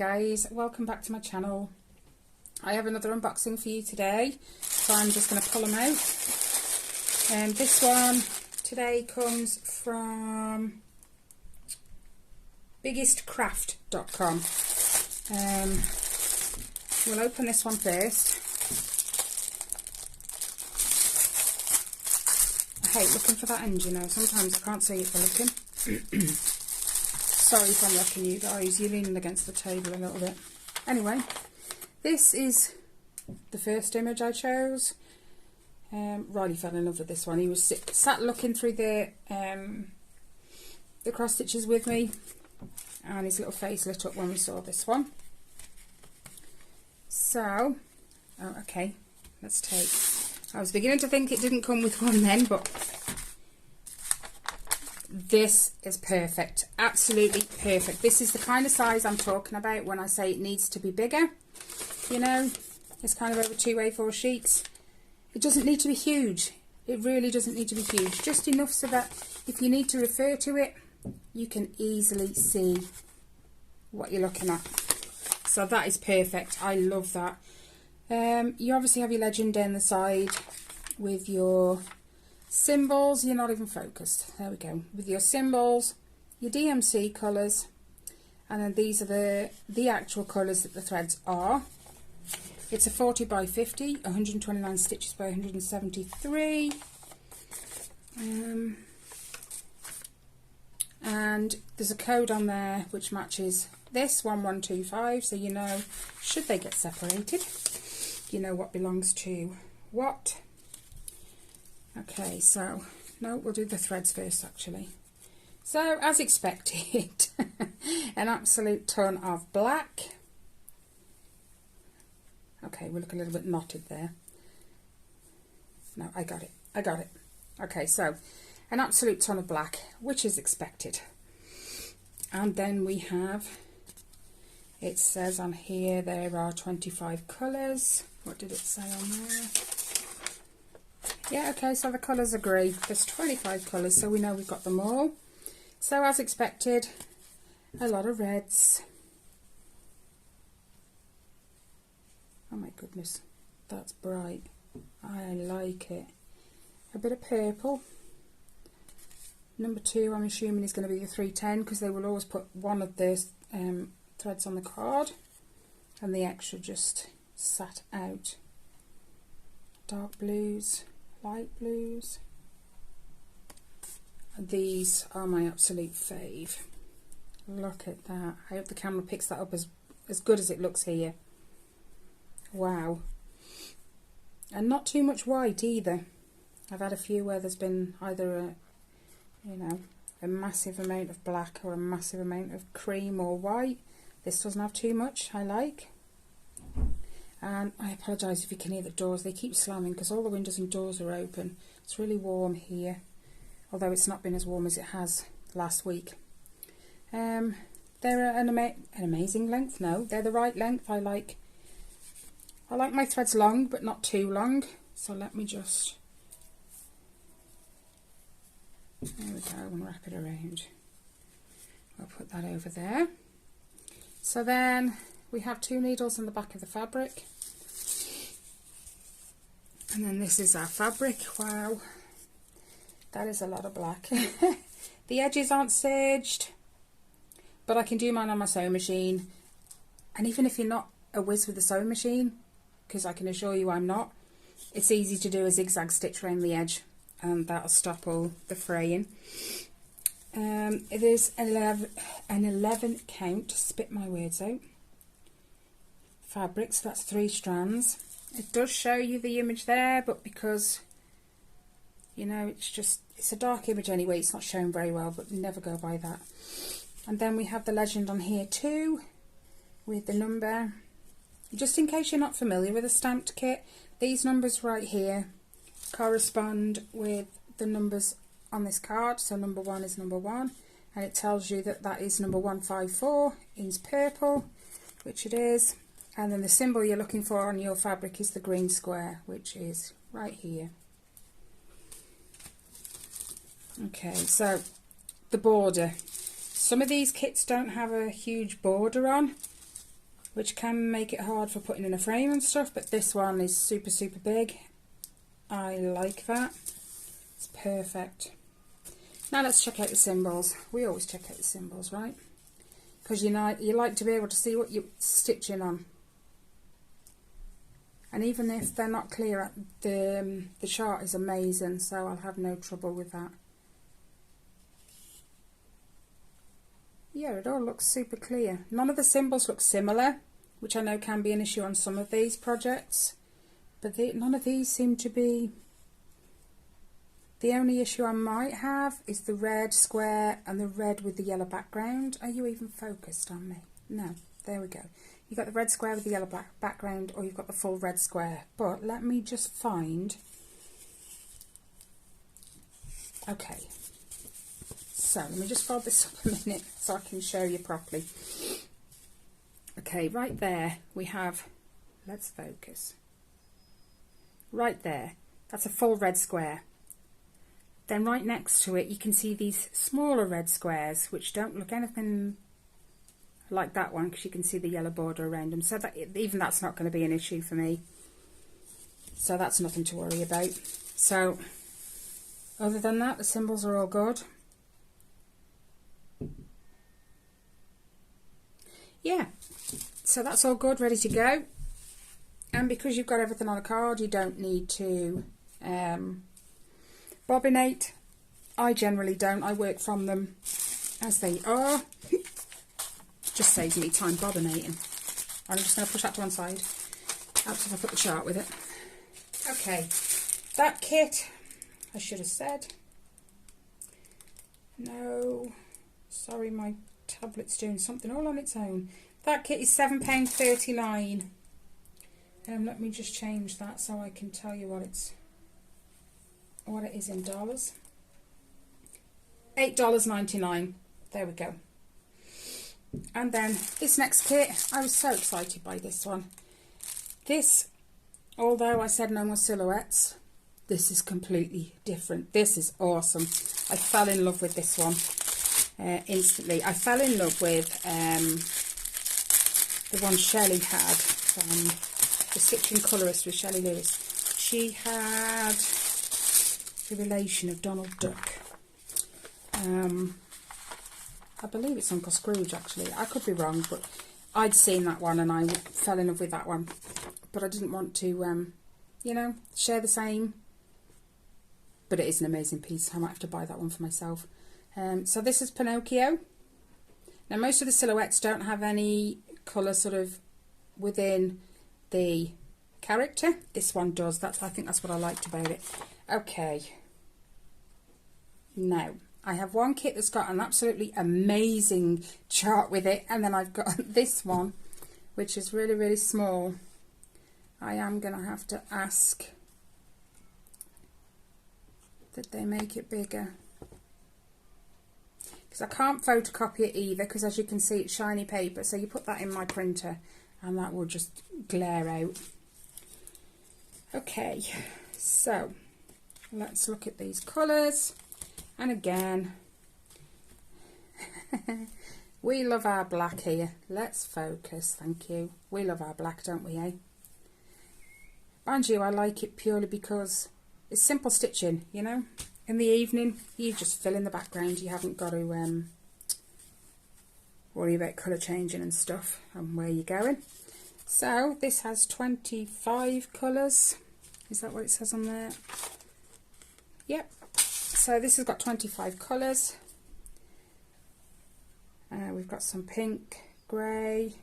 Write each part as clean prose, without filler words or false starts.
guys, welcome back to my channel. I have another unboxing for you today, so I'm just going to pull them out. And this one today comes from Biggestcraft.com. We'll open this one first. I hate looking for that end, you know, sometimes I can't see it for looking. Sorry if I'm wrecking you guys, you're leaning against the table a little bit. Anyway, this is the first image I chose. Riley fell in love with this one. He was sat looking through the cross stitches with me, and his little face lit up when we saw this one. So, oh, okay, let's take. I was beginning to think it didn't come with one then, but this is perfect, absolutely perfect. This is the kind of size I'm talking about when I say it needs to be bigger. You know, it's kind of over 2 A4 sheets. It doesn't need to be huge. It really doesn't need to be huge. Just enough so that if you need to refer to it, you can easily see what you're looking at. So that is perfect. I love that. You obviously have your legend down the side with your symbols. You're not even focused. There we go. With your symbols, your DMC colours, and then these are the actual colours that the threads are. It's a 40 by 50, 129 stitches by 173. And there's a code on there which matches this 1125, so you know, should they get separated, you know what belongs to what. Okay, so no, we'll do the threads first actually. So as expected, an absolute ton of black. Okay, we look a little bit knotted there. No, I got it. Okay, so an absolute ton of black, which is expected. And then we have, it says on here there are 25 colours. What did it say on there? Yeah, okay, so the colours agree. There's 25 colours, so we know we've got them all. So as expected, a lot of reds. Oh my goodness, that's bright. I like it. A bit of purple. Number 2, I'm assuming, is going to be the 310 because they will always put one of the threads on the card, and the extra just sat out. Dark blues, light blues. These are my absolute fave. Look at that. I hope the camera picks that up as good as it looks here. Wow. And not too much white either. I've had a few where there's been either a massive amount of black or a massive amount of cream or white. This doesn't have too much, I like. And I apologise if you can hear the doors, they keep slamming because all the windows and doors are open. It's really warm here, although it's not been as warm as it has last week. They're an amazing length. No, they're the right length. I like my threads long, but not too long. So let me just, there we go, and wrap it around. I'll put that over there. So then we have 2 needles in the back of the fabric. And then this is our fabric. Wow, that is a lot of black. The edges aren't serged, but I can do mine on my sewing machine. And even if you're not a whiz with the sewing machine, because I can assure you I'm not, it's easy to do a zigzag stitch around the edge, and that'll stop all the fraying. It is an 11 count, spit my words out, fabric, so that's 3 strands. It does show you the image there, but because, you know, it's a dark image anyway, it's not shown very well, but never go by that. And then we have the legend on here too, with the number. Just in case you're not familiar with a stamped kit, these numbers right here correspond with the numbers on this card. So number 1 is number 1, and it tells you that that is number 154 in purple, which it is. And then the symbol you're looking for on your fabric is the green square, which is right here. Okay, so the border. Some of these kits don't have a huge border on. which can make it hard for putting in a frame and stuff, but this one is super, super big. I like that. It's perfect. Now let's check out the symbols. We always check out the symbols, right? Because you like to be able to see what you're stitching on. And even if they're not clear, the chart is amazing, so I'll have no trouble with that. Yeah, it all looks super clear. None of the symbols look similar, which I know can be an issue on some of these projects, but none of these seem to be. The only issue I might have is the red square and the red with the yellow background. Are you even focused on me? No, there we go. You've got the red square with the yellow background, or you've got the full red square. But let me just find. Okay. So let me just fold this up a minute so I can show you properly. Okay, right there we have, let's focus. Right there, that's a full red square. Then right next to it you can see these smaller red squares which don't look anything like that one, because you can see the yellow border around them. So that, even that's not going to be an issue for me. So that's nothing to worry about. So other than that, the symbols are all good. Yeah, so that's all good, ready to go. And because you've got everything on a card, you don't need to bobbinate. I generally don't. I work from them as they are. Just saves me time bobbinating. I'm just going to push that to one side. Helps if I put the chart with it. Okay, that kit, I should have said. No, sorry, my tablet's doing something all on its own. That kit is £7.39. Let me just change that so I can tell you what it is in dollars. $8.99. There we go. And then this next kit, I was so excited by this one. This, although I said no more silhouettes, this is completely different. This is awesome. I fell in love with this one instantly. I fell in love with the one Shelley had from the Stitching Colourist with Shelley Lewis. She had the relation of Donald Duck. I believe it's Uncle Scrooge, actually. I could be wrong, but I'd seen that one and I fell in love with that one. But I didn't want to, you know, share the same. But it is an amazing piece. I might have to buy that one for myself. So this is Pinocchio. Now, most of the silhouettes don't have any colour sort of within the character. This one does. I think that's what I liked about it. Okay. Now, I have one kit that's got an absolutely amazing chart with it, and then I've got this one, which is really, really small. I am going to have to ask that they make it bigger, because I can't photocopy it either, because as you can see it's shiny paper, so you put that in my printer and that will just glare out. Okay, so let's look at these colours. And again, we love our black here. Let's focus, thank you. We love our black, don't we, eh? Mind you, I like it purely because it's simple stitching, you know. In the evening, you just fill in the background. You haven't got to worry about colour changing and stuff and where you're going. So this has 25 colours. Is that what it says on there? Yep. So this has got 25 colours. We've got some pink, grey,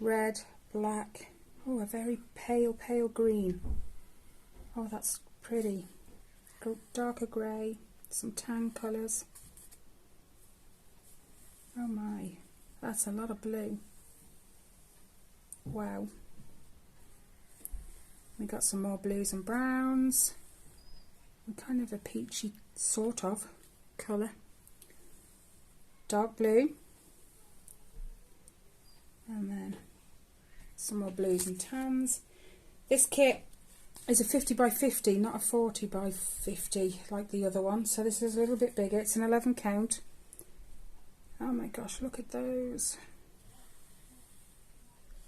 red, black. Oh, a very pale, pale green. Oh, that's pretty. Darker grey, some tan colours. Oh my, that's a lot of blue. Wow. We got some more blues and browns. Kind of a peachy sort of colour. Dark blue. And then some more blues and tans. This kit is a 50 by 50, not a 40 by 50 like the other one. So this is a little bit bigger. It's an 11 count. Oh my gosh, look at those.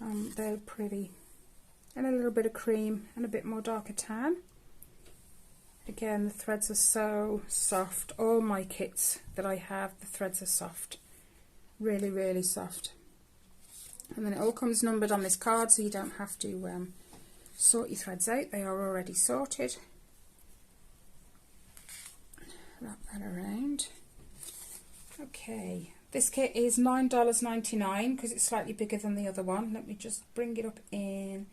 They're pretty. And a little bit of cream and a bit more darker tan. Again, the threads are so soft. All my kits that I have, the threads are soft. Really, really soft. And then it all comes numbered on this card, so you don't have to sort your threads out. They are already sorted. Wrap that around. Okay, this kit is $9.99 because it's slightly bigger than the other one. Let me just bring it up in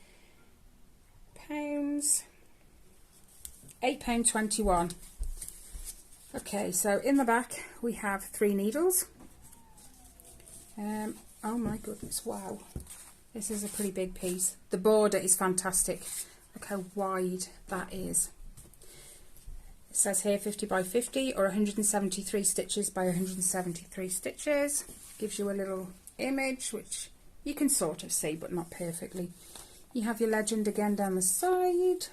pounds. £8.21. Okay, so in the back we have 3 needles. Oh my goodness, wow. This is a pretty big piece. The border is fantastic. Look how wide that is. It says here 50 by 50 or 173 stitches by 173 stitches. Gives you a little image which you can sort of see but not perfectly. You have your legend again down the side.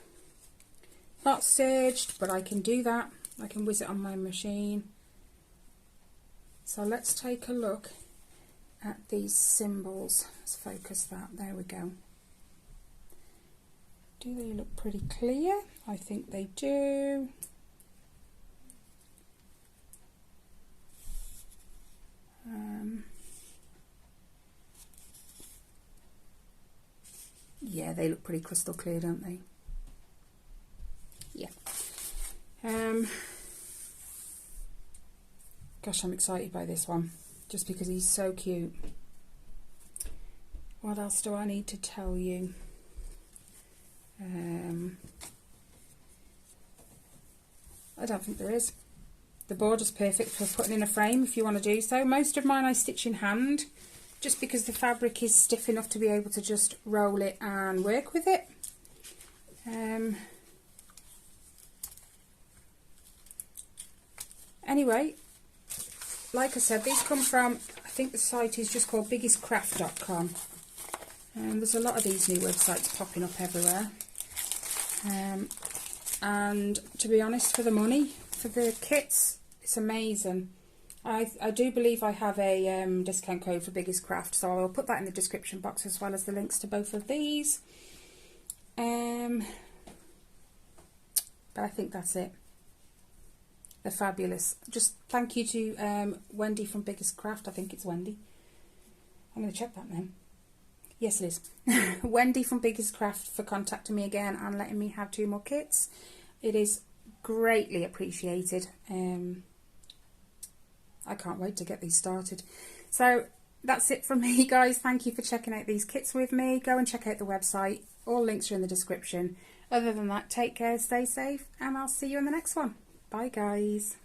Not serged, but I can do that. I can whiz it on my machine. So let's take a look at these symbols. Let's focus that. There we go. Do they look pretty clear? I think they do. Yeah, they look pretty crystal clear, don't they? Yeah. Gosh, I'm excited by this one just because he's so cute. What else do I need to tell you? I don't think there is. The border's perfect for putting in a frame if you want to do so. Most of mine I stitch in hand just because the fabric is stiff enough to be able to just roll it and work with it. Anyway, like I said, these come from, I think the site is just called Biggestcraft.com. There's a lot of these new websites popping up everywhere. And to be honest, for the money, for the kits, it's amazing. I do believe I have a discount code for Biggestcraft, so I'll put that in the description box as well as the links to both of these. But I think that's it. They're fabulous. Just thank you to Wendy from Biggestcraft. I think it's Wendy. I'm going to check that now. Yes, it is. Wendy from Biggestcraft for contacting me again and letting me have 2 more kits. It is greatly appreciated. I can't wait to get these started. So that's it from me, guys. Thank you for checking out these kits with me. Go and check out the website. All links are in the description. Other than that, take care, stay safe, and I'll see you in the next one. Bye, guys.